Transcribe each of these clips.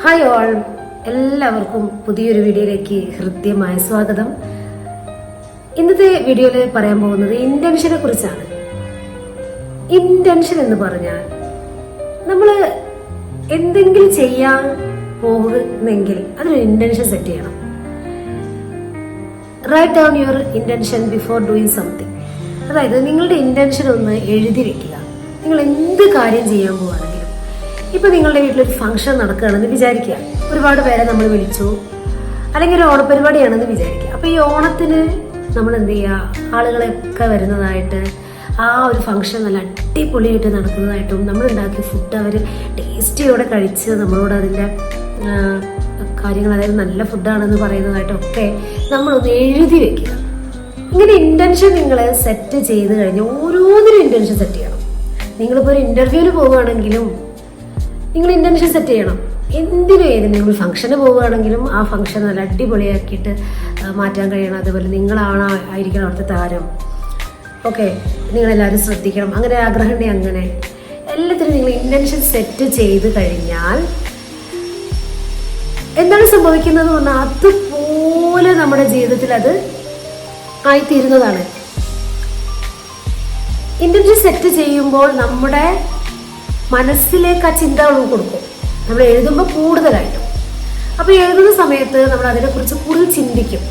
Hi all, എല്ലാവർക്കും പുതിയൊരു വീഡിയോയിലേക്ക് ഹൃദ്യമായ സ്വാഗതം. ഇന്നത്തെ വീഡിയോയിൽ പറയാൻ പോകുന്നത് ഇന്റൻഷനെ കുറിച്ചാണ്. ഇന്റൻഷൻ എന്ന് പറഞ്ഞാൽ നമ്മൾ എന്തെങ്കിലും ചെയ്യാൻ പോകുന്നെങ്കിൽ അതിനൊരു ഇന്റൻഷൻ സെറ്റ് ചെയ്യണം. Write down your intention before doing something. അതായത് നിങ്ങളുടെ ഇന്റൻഷൻ ഒന്ന് എഴുതി വെക്കുക. നിങ്ങൾ എന്ത് കാര്യം ചെയ്യാൻ പോവുകയാണെങ്കിലും, ഇപ്പൊ നിങ്ങളുടെ വീട്ടിലൊരു ഫംഗ്ഷൻ നടക്കുകയാണെന്ന് വിചാരിക്കുക. ഒരുപാട് പേരെ നമ്മൾ വിളിച്ചു, അല്ലെങ്കിൽ ഒരു ഓണപരിപാടിയാണെന്ന് വിചാരിക്കുക. അപ്പൊ ഈ ഓണത്തിന് നമ്മൾ എന്ത് ചെയ്യുക, ആളുകളൊക്കെ വരുന്നതായിട്ട്, ആ ഒരു ഫംഗ്ഷൻ നല്ല അടിപൊളിയായിട്ട് നടക്കുന്നതായിട്ടും നമ്മൾ ഉണ്ടാക്കിയ ഫുഡ് അവർ ടേസ്റ്റിയോടെ കഴിച്ച് നമ്മളോട് അതിൻ്റെ കാര്യങ്ങൾ, അതായത് നല്ല ഫുഡാണെന്ന് പറയുന്നതായിട്ടും ഒക്കെ നമ്മളൊന്ന് എഴുതി വെക്കുക. ഇങ്ങനെ ഇന്റൻഷൻ നിങ്ങൾ സെറ്റ് ചെയ്ത് കഴിഞ്ഞ് ഓരോന്നിനും ഇന്റൻഷൻ സെറ്റ് ചെയ്യണം. നിങ്ങളിപ്പോൾ ഒരു ഇന്റർവ്യൂവിന് പോവുകയാണെങ്കിലും നിങ്ങൾ ഇന്റൻഷൻ സെറ്റ് ചെയ്യണം. ഏതിനും നിങ്ങൾ ഫംഗ്ഷന് പോവുകയാണെങ്കിലും ആ ഫംഗ്ഷൻ നല്ല അടിപൊളിയാക്കിയിട്ട് മാറ്റാൻ കഴിയണം. അതുപോലെ നിങ്ങളാണ് ആയിരിക്കണം അവിടുത്തെ താരം. ഓക്കെ, നിങ്ങളെല്ലാവരും ശ്രദ്ധിക്കണം. അങ്ങനെ ആഗ്രഹം ഉണ്ടെങ്കിൽ അങ്ങനെ എല്ലാത്തിനും നിങ്ങൾ ഇന്റൻഷൻ സെറ്റ് ചെയ്ത് കഴിഞ്ഞാൽ എന്താണ് സംഭവിക്കുന്നത് പറഞ്ഞാൽ അതുപോലെ നമ്മുടെ ജീവിതത്തിൽ അത് ആയിത്തീരുന്നതാണ്. ഇന്റൻഷൻ സെറ്റ് ചെയ്യുമ്പോൾ നമ്മുടെ മനസ്സിലേക്ക് ആ ചിന്തകൾ കൊടുക്കും. നമ്മൾ എഴുതുമ്പോൾ കൂടുതലായിട്ടും. അപ്പോൾ എഴുതുന്ന സമയത്ത് നമ്മൾ അതിനെക്കുറിച്ച് കൂടുതൽ ചിന്തിക്കും.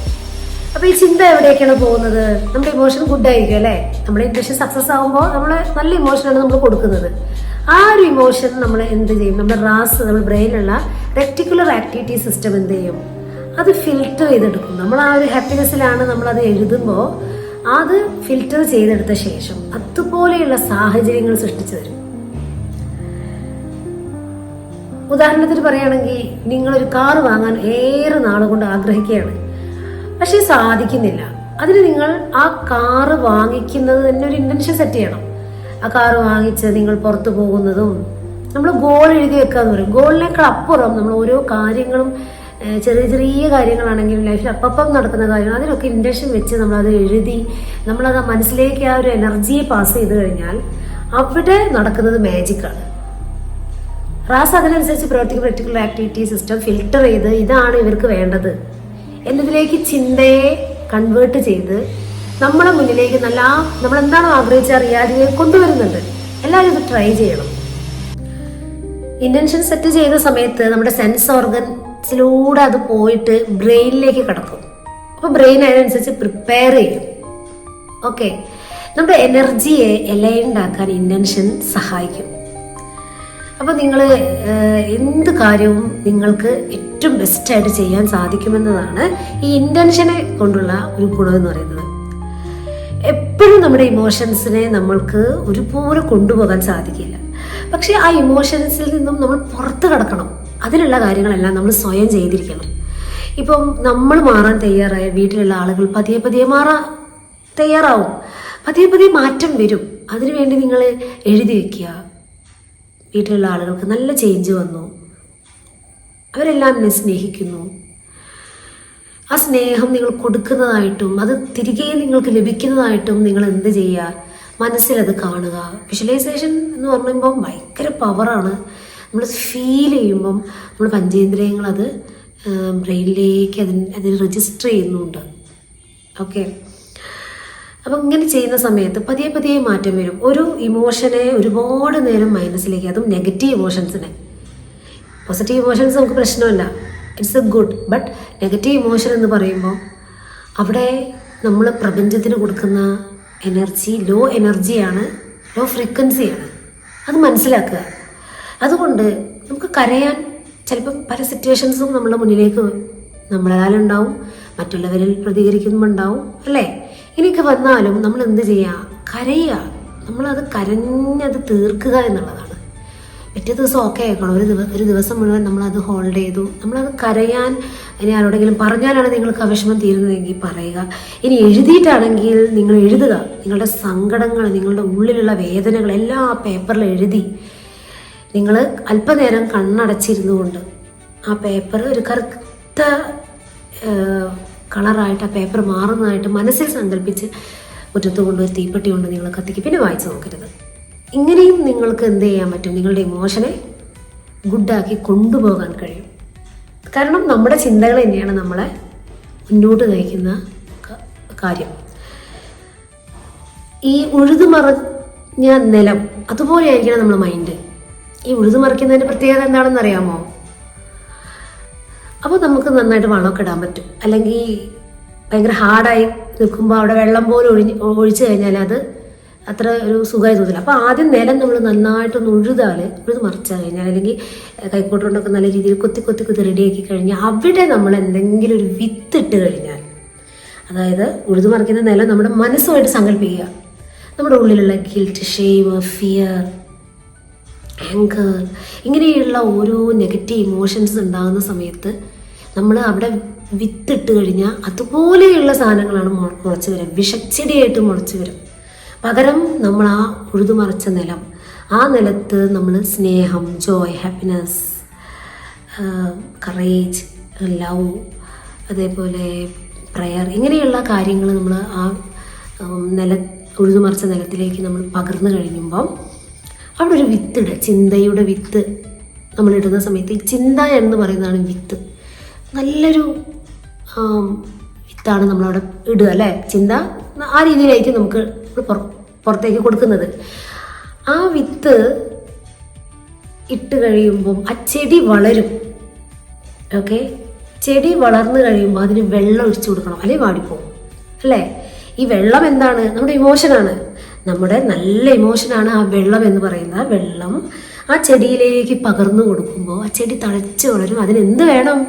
അപ്പോൾ ഈ ചിന്ത എവിടേക്കാണ് പോകുന്നത്? നമ്മുടെ ഇമോഷൻ ഗുഡ് ആയിരിക്കും അല്ലേ? നമ്മുടെ ഇന്റൻഷൻ സക്സസ് ആകുമ്പോൾ നമ്മൾ നല്ല ഇമോഷനാണ് നമ്മൾ കൊടുക്കുന്നത്. ആ ഒരു ഇമോഷൻ നമ്മൾ എന്ത് ചെയ്യും? നമ്മുടെ നമ്മുടെ ബ്രെയിനിലുള്ള റെക്ടിക്കുലർ ആക്ടിവിറ്റി സിസ്റ്റം എന്ത് ചെയ്യും? അത് ഫിൽറ്റർ ചെയ്തെടുക്കും. നമ്മൾ ആ ഒരു ഹാപ്പിനെസ്സിലാണ് നമ്മളത് എഴുതുമ്പോൾ അത് ഫിൽറ്റർ ചെയ്തെടുത്ത ശേഷം അതുപോലെയുള്ള സാഹചര്യങ്ങൾ സൃഷ്ടിച്ചു തരും. ഉദാഹരണത്തിന് പറയുകയാണെങ്കിൽ, നിങ്ങളൊരു കാറ് വാങ്ങാൻ ഏറെ നാളുകൊണ്ട് ആഗ്രഹിക്കുകയാണ്, പക്ഷെ സാധിക്കുന്നില്ല. അതിന് നിങ്ങൾ ആ കാറ് വാങ്ങിക്കുന്നത് തന്നെ ഒരു ഇന്റൻഷൻ സെറ്റ് ചെയ്യണം. ആ കാറ് വാങ്ങിച്ച് നിങ്ങൾ പുറത്തു പോകുന്നതും, നമ്മൾ ഗോൾ എഴുതി വെക്കാന്ന് പറയും. ഗോളിനേക്കാൾ അപ്പുറം നമ്മൾ ഓരോ കാര്യങ്ങളും, ചെറിയ ചെറിയ കാര്യങ്ങളാണെങ്കിലും ലൈഫിൽ അപ്പം നടക്കുന്ന കാര്യങ്ങൾ, അതിനൊക്കെ ഇന്റൻഷൻ വെച്ച് നമ്മളത് എഴുതി നമ്മളത് മനസ്സിലേക്ക് ആ ഒരു എനർജിയെ പാസ് ചെയ്ത് കഴിഞ്ഞാൽ അവിടെ നടക്കുന്നത് മാജിക്കാണ്. റാസ് അതിനനുസരിച്ച് പ്രവർത്തിക്കുന്ന ആക്ടിവിറ്റി സിസ്റ്റം ഫിൽട്ടർ ചെയ്ത് ഇതാണ് ഇവർക്ക് വേണ്ടത് എന്നതിലേക്ക് ചിന്തയെ കൺവേർട്ട് ചെയ്ത് നമ്മളെ മുന്നിലേക്ക് നമ്മൾ എന്താണോ ആഗ്രഹിച്ച റിയാലിറ്റിയെ കൊണ്ടുവരുന്നുണ്ട്. എല്ലാവരും ഇത് ട്രൈ ചെയ്യണം. ഇന്റൻഷൻ സെറ്റ് ചെയ്ത സമയത്ത് നമ്മുടെ സെൻസ് ഓർഗൻസിലൂടെ അത് പോയിട്ട് ബ്രെയിനിലേക്ക് കടക്കും. അപ്പൊ ബ്രെയിൻ അതിനനുസരിച്ച് പ്രിപ്പയർ ചെയ്യും. ഓക്കെ, നമ്മുടെ എനർജിയെ അലൈൻഡ് ആക്കാൻ ഇന്റൻഷൻ സഹായിക്കും. അപ്പോൾ നിങ്ങൾ എന്ത് കാര്യവും നിങ്ങൾക്ക് ഏറ്റവും ബെസ്റ്റായിട്ട് ചെയ്യാൻ സാധിക്കുമെന്നതാണ് ഈ ഇന്റൻഷനെ കൊണ്ടുള്ള ഒരു ഗുണം എന്ന് പറയുന്നത്. എപ്പോഴും നമ്മുടെ ഇമോഷൻസിനെ നമ്മൾക്ക് ഒരുപോലെ കൊണ്ടുപോകാൻ സാധിക്കില്ല. പക്ഷെ ആ ഇമോഷൻസിൽ നിന്നും നമ്മൾ പുറത്ത് കടക്കണം. അതിനുള്ള കാര്യങ്ങളെല്ലാം നമ്മൾ സ്വയം ചെയ്തിരിക്കണം. ഇപ്പം നമ്മൾ മാറാൻ തയ്യാറായ വീട്ടിലുള്ള ആളുകൾ പതിയെ പതിയെ മാറാൻ തയ്യാറാവും. പതിയെ പതിയെ മാറ്റം വരും. അതിനുവേണ്ടി നിങ്ങൾ എഴുതി വെക്കുക. വീട്ടിലുള്ള ആളുകൾക്ക് നല്ല ചേഞ്ച് വന്നു, അവരെല്ലാം എന്നെ സ്നേഹിക്കുന്നു. ആ സ്നേഹം നിങ്ങൾ കൊടുക്കുന്നതായിട്ടും അത് തിരികെ നിങ്ങൾക്ക് ലഭിക്കുന്നതായിട്ടും നിങ്ങൾ എന്ത് ചെയ്യുക? മനസ്സിലത് കാണുക. വിഷ്വലൈസേഷൻ എന്ന് പറയുമ്പോൾ ഭയങ്കര പവറാണ്. നമ്മൾ ഫീൽ ചെയ്യുമ്പം നമ്മൾ പഞ്ചേന്ദ്രിയങ്ങൾ അത് ബ്രെയിനിലേക്ക് അതിന് രജിസ്റ്റർ ചെയ്യുന്നുണ്ട്. ഓക്കെ, അപ്പം ഇങ്ങനെ ചെയ്യുന്ന സമയത്ത് പതിയെ പതിയെ മാറ്റം വരും. ഒരു ഇമോഷനെ ഒരുപാട് നേരം മൈനസിലേക്ക്, അതും നെഗറ്റീവ് ഇമോഷൻസിനെ. പോസിറ്റീവ് ഇമോഷൻസ് നമുക്ക് പ്രശ്നമല്ല, it's A good. But negative emotion എന്ന് പറയുമ്പോൾ അവിടെ നമ്മൾ പ്രപഞ്ചത്തിന് കൊടുക്കുന്ന എനർജി ലോ എനർജിയാണ്, ലോ ഫ്രീക്വൻസിയാണ്. അത് മനസ്സിലാക്കുക. അതുകൊണ്ട് നമുക്ക് കരയാൻ ചിലപ്പം പല സിറ്റുവേഷൻസും നമ്മുടെ മുന്നിലേക്ക് നമ്മളാലുണ്ടാവും, മറ്റുള്ളവരിൽ പ്രതികരിക്കുമ്പോൾ ഉണ്ടാവും അല്ലേ? ഇനിയൊക്കെ വന്നാലും നമ്മൾ എന്ത് ചെയ്യുക? കരയുക. നമ്മളത് കരഞ്ഞത് തീർക്കുക എന്നുള്ളതാണ്. പിറ്റേ ദിവസം ഓക്കെ ആക്കണം. ഒരു ദിവസം മുഴുവൻ നമ്മളത് ഹോൾഡ് ചെയ്തു. നമ്മളത് കരയാൻ, ഇനി ആരോടെങ്കിലും പറഞ്ഞാലാണ് നിങ്ങൾക്ക് ആ വിഷമം തീരുന്നതെങ്കിൽ പറയുക. ഇനി എഴുതിയിട്ടാണെങ്കിൽ നിങ്ങൾ എഴുതുക. നിങ്ങളുടെ സങ്കടങ്ങൾ, നിങ്ങളുടെ ഉള്ളിലുള്ള വേദനകൾ എല്ലാം ആ പേപ്പറിൽ എഴുതി നിങ്ങൾ അല്പനേരം കണ്ണടച്ചിരുന്നു കൊണ്ട് ആ പേപ്പർ ഒരു കറുത്ത കളറായിട്ട് ആ പേപ്പർ മാറുന്നതായിട്ട് മനസ്സിൽ സങ്കല്പിച്ച് മുറ്റത്ത് കൊണ്ടുപോയി തീപ്പെട്ടി കൊണ്ട് നിങ്ങൾ കത്തിക്കും. പിന്നെ വായിച്ച് നോക്കരുത്. ഇങ്ങനെയും നിങ്ങൾക്ക് എന്ത് ചെയ്യാൻ പറ്റും? നിങ്ങളുടെ ഇമോഷനെ ഗുഡാക്കി കൊണ്ടുപോകാൻ കഴിയും. കാരണം നമ്മുടെ ചിന്തകൾ തന്നെയാണ് നമ്മളെ മുന്നോട്ട് നയിക്കുന്ന കാര്യം. ഈ ഉഴുതുമറിഞ്ഞ നിലം അതുപോലെ ആയിരിക്കണം നമ്മുടെ മൈൻഡ്. ഈ ഉഴുതുമറിക്കുന്നതിൻ്റെ പ്രത്യേകത എന്താണെന്ന് അറിയാമോ? അപ്പോൾ നമുക്ക് നന്നായിട്ട് വളമൊക്കെ ഇടാൻ പറ്റും. അല്ലെങ്കിൽ ഭയങ്കര ഹാർഡായി നിൽക്കുമ്പോൾ അവിടെ വെള്ളം പോലും ഒഴിച്ചു കഴിഞ്ഞാൽ അത് അത്ര ഒരു സുഖമായി തോന്നില്ല. അപ്പോൾ ആദ്യം നിലം നമ്മൾ നന്നായിട്ടൊന്ന് ഉഴുത് മറിച്ച് കഴിഞ്ഞാൽ, അല്ലെങ്കിൽ കൈക്കോട്ട് കൊണ്ടൊക്കെ നല്ല രീതിയിൽ കൊത്തി റെഡിയാക്കി കഴിഞ്ഞാൽ അവിടെ നമ്മൾ എന്തെങ്കിലും ഒരു വിത്തിട്ട് കഴിഞ്ഞാൽ, അതായത് ഉഴുതു മറിക്കുന്ന നിലം നമ്മുടെ മനസ്സുമായിട്ട് സങ്കല്പിക്കുക. നമ്മുടെ ഉള്ളിലുള്ള ഗിൽറ്റ്, ഷെയിം, ഫിയർ, ആങ്കർ, ഇങ്ങനെയുള്ള ഓരോ നെഗറ്റീവ് ഇമോഷൻസ് ഉണ്ടാകുന്ന സമയത്ത് നമ്മൾ അവിടെ വിത്തിട്ട് കഴിഞ്ഞാൽ അതുപോലെയുള്ള സാധനങ്ങളാണ് മുളച്ച് വരും, വിഷച്ചെടിയായിട്ട് മുളച്ച് വരും. പകരം നമ്മൾ ആ ഉഴുതുമറിച്ച നിലം, ആ നിലത്ത് നമ്മൾ സ്നേഹം, ജോയ്, ഹാപ്പിനെസ്, കറേജ്, ലവ്, അതേപോലെ പ്രയർ, ഇങ്ങനെയുള്ള കാര്യങ്ങൾ നമ്മൾ ആ ഉഴുതുമറിച്ച നിലത്തിലേക്ക് നമ്മൾ പകർന്നു കഴിയുമ്പം അവിടെ ഒരു വിത്തിടുക, ചിന്തയുടെ വിത്ത് നമ്മളിടുന്ന സമയത്ത്, ഈ ചിന്ത എന്ന് പറയുന്നതാണ് വിത്ത്. നല്ലൊരു വിത്താണ് നമ്മളവിടെ ഇടുക അല്ലേ. ചിന്ത ആ രീതിയിലായിരിക്കും നമുക്ക് പുറത്തേക്ക് കൊടുക്കുന്നത്. ആ വിത്ത് ഇട്ട് കഴിയുമ്പം ആ ചെടി വളരും. ഓക്കെ, ചെടി വളർന്നു കഴിയുമ്പോൾ അതിന് വെള്ളം ഒഴിച്ചു കൊടുക്കണം, അല്ലെങ്കിൽ വാടിപ്പോകും അല്ലേ. ഈ വെള്ളം എന്താണ്? നമ്മുടെ ഇമോഷനാണ്, നമ്മുടെ നല്ല ഇമോഷനാണ് ആ വെള്ളം എന്ന് പറയുന്ന വെള്ളം. ആ ചെടിയിലേക്ക് പകർന്നു കൊടുക്കുമ്പോൾ ആ ചെടി തഴച്ച് വളരും. അതിനെന്ത് വേണം?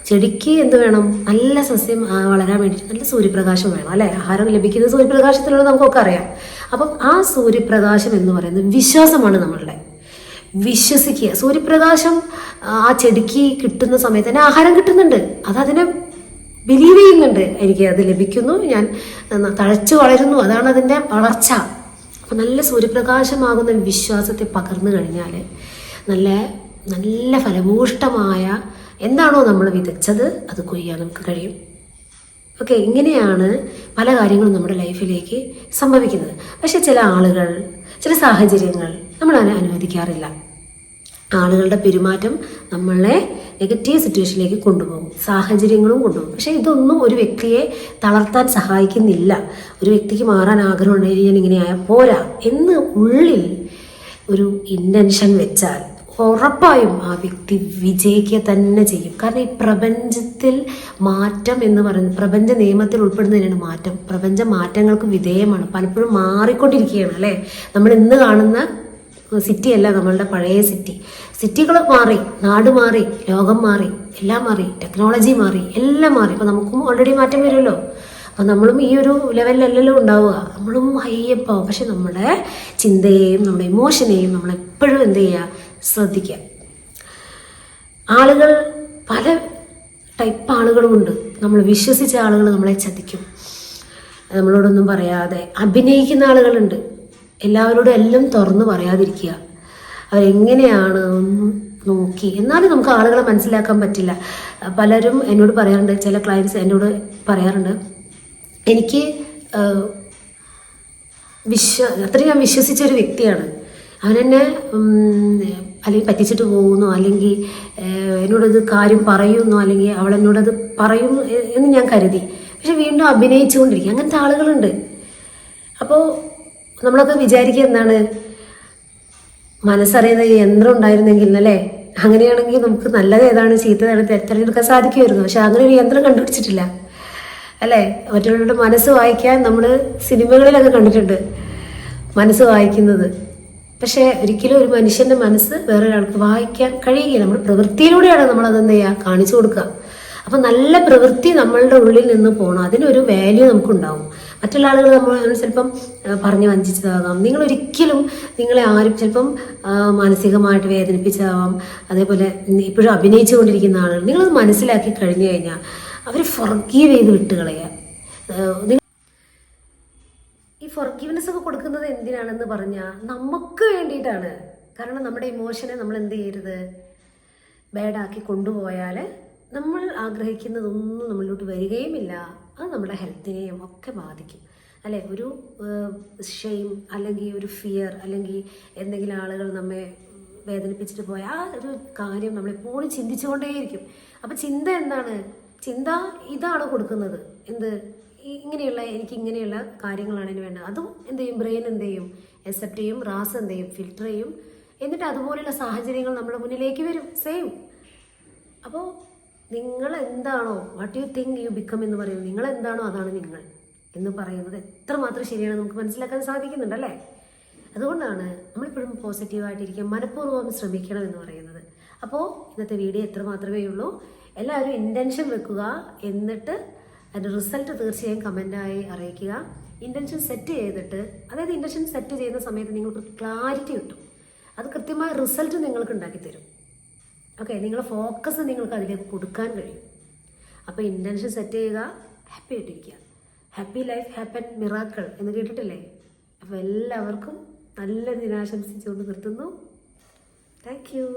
ചെടിക്ക് എന്ത് വേണം? നല്ല സസ്യം വളരാൻ വേണ്ടിയിട്ട് നല്ല സൂര്യപ്രകാശം വേണം അല്ലേ. ആഹാരം ലഭിക്കുന്നത് സൂര്യപ്രകാശത്തിലൂടെ നമുക്കൊക്കെ അറിയാം. അപ്പം ആ സൂര്യപ്രകാശം എന്ന് പറയുന്നത് വിശ്വാസമാണ്. നമ്മളുടെ വിശ്വസിക്കുക. സൂര്യപ്രകാശം ആ ചെടിക്ക് കിട്ടുന്ന സമയത്ത് തന്നെ ആഹാരം കിട്ടുന്നുണ്ട്, അതതിനെ ബിലീവ് ചെയ്യുന്നുണ്ട്, എനിക്ക് അത് ലഭിക്കുന്നു, ഞാൻ തഴച്ചു വളരുന്നു, അതാണ് അതിൻ്റെ വളർച്ച. അപ്പം നല്ല സൂര്യപ്രകാശമാകുന്ന വിശ്വാസത്തെ പകർന്നു കഴിഞ്ഞാൽ നല്ല നല്ല ഫലഭൂഷ്ടമായ എന്താണോ നമ്മൾ വിതച്ചത് അത് കൊയ്യാൻ നമുക്ക് കഴിയും. ഓക്കെ, ഇങ്ങനെയാണ് പല കാര്യങ്ങളും നമ്മുടെ ലൈഫിലേക്ക് സംഭവിക്കുന്നത്. പക്ഷെ ചില ആളുകൾ, ചില സാഹചര്യങ്ങൾ നമ്മൾ അനുവദിക്കാറില്ല. ആളുകളുടെ പെരുമാറ്റം നമ്മളെ നെഗറ്റീവ് സിറ്റുവേഷനിലേക്ക് കൊണ്ടുപോകും, സാഹചര്യങ്ങളും കൊണ്ടുപോകും. പക്ഷേ ഇതൊന്നും ഒരു വ്യക്തിയെ തളർത്താൻ സഹായിക്കുന്നില്ല. ഒരു വ്യക്തിക്ക് മാറാൻ ആഗ്രഹം ഉണ്ടെങ്കിൽ ഞാൻ ഇങ്ങനെയായാൽ പോരാ എന്ന് ഉള്ളിൽ ഒരു ഇൻറ്റൻഷൻ വെച്ചാൽ ഉറപ്പായും ആ വ്യക്തി വിജയിക്കുക തന്നെ ചെയ്യും. കാരണം ഈ പ്രപഞ്ചത്തിൽ മാറ്റം എന്ന് പറയുന്നത്, പ്രപഞ്ച നിയമത്തിൽ ഉൾപ്പെടുന്നതിനാണ് മാറ്റം. പ്രപഞ്ച മാറ്റങ്ങൾക്ക് വിധേയമാണ്, പലപ്പോഴും മാറിക്കൊണ്ടിരിക്കുകയാണ് അല്ലേ. നമ്മൾ ഇന്ന് കാണുന്ന സിറ്റി അല്ല നമ്മളുടെ പഴയ സിറ്റി. സിറ്റികൾ മാറി, നാട് മാറി, ലോകം മാറി, എല്ലാം മാറി, ടെക്നോളജി മാറി, എല്ലാം മാറി. അപ്പോൾ നമുക്കും ഓൾറെഡി മാറ്റം വരുമല്ലോ. അപ്പോൾ നമ്മളും ഈ ഒരു ലെവലിലല്ലല്ലോ ഉണ്ടാവുക, നമ്മളും ഹൈയപ്പാവും. പക്ഷെ നമ്മുടെ ചിന്തയെയും നമ്മുടെ ഇമോഷനെയും നമ്മളെപ്പോഴും എന്ത് ചെയ്യുക? ശ്രദ്ധിക്കുക. ആളുകൾ പല ടൈപ്പ് ആളുകളുമുണ്ട്. നമ്മൾ വിശ്വസിച്ച ആളുകൾ നമ്മളെ ചതിക്കും, നമ്മളോടൊന്നും പറയാതെ അഭിനയിക്കുന്ന ആളുകളുണ്ട്. എല്ലാവരോടും എല്ലാം തുറന്ന് പറയാതിരിക്കുക, അവരെങ്ങനെയാണ് ഒന്ന് നോക്കി. എന്നാലും നമുക്ക് ആളുകളെ മനസ്സിലാക്കാൻ പറ്റില്ല. പലരും എന്നോട് പറയാറുണ്ട്, ചില ക്ലയൻസ് എന്നോട് പറയാറുണ്ട്, എനിക്ക് അത്രയും ഞാൻ വിശ്വസിച്ചൊരു വ്യക്തിയാണ്, അവനെന്നെ അല്ലെങ്കിൽ പറ്റിച്ചിട്ട് പോകുന്നു, അല്ലെങ്കിൽ എന്നോടത് കാര്യം പറയുന്നു, അല്ലെങ്കിൽ അവളെന്നോടത് പറയും എന്ന് ഞാൻ കരുതി. പക്ഷെ വീണ്ടും അഭിനയിച്ചുകൊണ്ടിരിക്കും. അങ്ങനത്തെ ആളുകളുണ്ട്. അപ്പോൾ നമ്മളൊക്കെ വിചാരിക്കുക എന്താണ്, മനസ്സറിയുന്ന യന്ത്രം ഉണ്ടായിരുന്നെങ്കിൽ അല്ലേ, അങ്ങനെയാണെങ്കിൽ നമുക്ക് നല്ലത് ഏതാണ് ചീത്തതാണ് തിരഞ്ഞെടുക്കാൻ സാധിക്കുമായിരുന്നു. പക്ഷെ അങ്ങനെ ഒരു യന്ത്രം കണ്ടുപിടിച്ചിട്ടില്ല അല്ലേ. മറ്റുള്ളവരുടെ മനസ്സ് വായിക്കാൻ നമ്മൾ സിനിമകളിലൊക്കെ കണ്ടിട്ടുണ്ട് മനസ്സ് വായിക്കുന്നത്. പക്ഷേ ഒരിക്കലും ഒരു മനുഷ്യൻ്റെ മനസ്സ് വേറൊരാൾക്ക് വായിക്കാൻ കഴിയുകയില്ല. നമ്മുടെ പ്രവൃത്തിയിലൂടെയാണ് നമ്മളതെന്ത് ചെയ്യുക? കാണിച്ചു കൊടുക്കുക. അപ്പം നല്ല പ്രവൃത്തി നമ്മളുടെ ഉള്ളിൽ നിന്ന് പോകണം, അതിനൊരു വാല്യൂ നമുക്കുണ്ടാവും. മറ്റുള്ള ആളുകൾ നമ്മൾ ചിലപ്പം പറഞ്ഞ് വഞ്ചിച്ചതാകാം, നിങ്ങളൊരിക്കലും നിങ്ങളെ ആരും ചിലപ്പം മാനസികമായിട്ട് വേദനിപ്പിച്ചതാവാം. അതേപോലെ ഇപ്പോഴും അഭിനയിച്ചു കൊണ്ടിരിക്കുന്ന ആളുകൾ, നിങ്ങളത് മനസ്സിലാക്കി കഴിഞ്ഞു കഴിഞ്ഞാൽ അവർ ഫൊർഗീവ് ചെയ്ത് വിട്ടുകളയുക. ഈ ഫൊർഗീവ്നെസ് ഒക്കെ കൊടുക്കുന്നത് എന്തിനാണെന്ന് പറഞ്ഞാൽ നമുക്ക് വേണ്ടിയിട്ടാണ്. കാരണം നമ്മുടെ ഇമോഷനെ നമ്മൾ എന്ത് ചെയ്യരുത്? ബാഡാക്കി കൊണ്ടുപോയാൽ നമ്മൾ ആഗ്രഹിക്കുന്നതൊന്നും നമ്മളിലോട്ട് വരികയുമില്ല. അത് നമ്മുടെ ഹെൽത്തിനെയും ഒക്കെ ബാധിക്കും അല്ലേ. ഒരു ഷെയിം അല്ലെങ്കിൽ ഒരു ഫിയർ അല്ലെങ്കിൽ എന്തെങ്കിലും ആളുകൾ നമ്മെ വേദനിപ്പിച്ചിട്ട് പോയ ആ ഒരു കാര്യം നമ്മളെപ്പോഴും ചിന്തിച്ചുകൊണ്ടേയിരിക്കും. അപ്പം ചിന്ത എന്താണ്? ചിന്ത ഇതാണ് കൊടുക്കുന്നത്. എന്ത്? ഇങ്ങനെയുള്ള എനിക്ക് ഇങ്ങനെയുള്ള കാര്യങ്ങളാണ് ഇതിന് വേണ്ടത്. അതും എന്ത് ചെയ്യും? ബ്രെയിൻ എന്ത് ചെയ്യും? അക്സെപ്റ്റ് ചെയ്യും, റാസ് എന്ത് ചെയ്യും? ഫിൽട്ടർ ചെയ്യും. എന്നിട്ട് അതുപോലെയുള്ള സാഹചര്യങ്ങൾ നമ്മുടെ മുന്നിലേക്ക് വരും. സെയിം. അപ്പോൾ നിങ്ങൾ എന്താണോ, what you think you become എന്ന് പറയുന്നത്, നിങ്ങൾ എന്താണോ അതാണ് നിങ്ങൾ എന്ന് പറയുന്നത് എത്രമാത്രം ശരിയാണ് നമുക്ക് മനസ്സിലാക്കാൻ സാധിക്കുന്നുണ്ടല്ലേ? അതുകൊണ്ടാണ് നമ്മളിപ്പോഴും പോസിറ്റീവായിട്ടിരിക്കാൻ മനഃപൂർവ്വം ശ്രമിക്കണം എന്ന് പറയുന്നത്. അപ്പോൾ ഇന്നത്തെ വീഡിയോ എത്ര മാത്രമേ ഉള്ളൂ. എല്ലാവരും ഇൻറ്റൻഷൻ വെക്കുക, എന്നിട്ട് അതിൻ്റെ റിസൾട്ട് തീർച്ചയായും കമൻ്റായി അറിയിക്കുക. ഇൻറ്റൻഷൻ സെറ്റ് ചെയ്തിട്ട്, അതായത് ഇൻറ്റൻഷൻ സെറ്റ് ചെയ്യുന്ന സമയത്ത് നിങ്ങൾക്ക് ക്ലാരിറ്റി കിട്ടും. അത് കൃത്യമായ റിസൾട്ട് നിങ്ങൾക്ക് ഉണ്ടാക്കി തരും. ഓക്കെ, നിങ്ങളുടെ ഫോക്കസ് നിങ്ങൾക്ക് അതിലേക്ക് കൊടുക്കാൻ കഴിയും. അപ്പോൾ ഇൻറ്റൻഷൻ സെറ്റ് ചെയ്യുക, ഹാപ്പി ആയിട്ടിരിക്കുക. ഹാപ്പി ലൈഫ് ഹാപ്പൻ മിറാക്കിൾ എന്ന് കേട്ടിട്ടില്ലേ? അപ്പോൾ എല്ലാവർക്കും നല്ലൊരു ദിനാശംസിച്ചുകൊണ്ട് നിർത്തുന്നു. Thank you.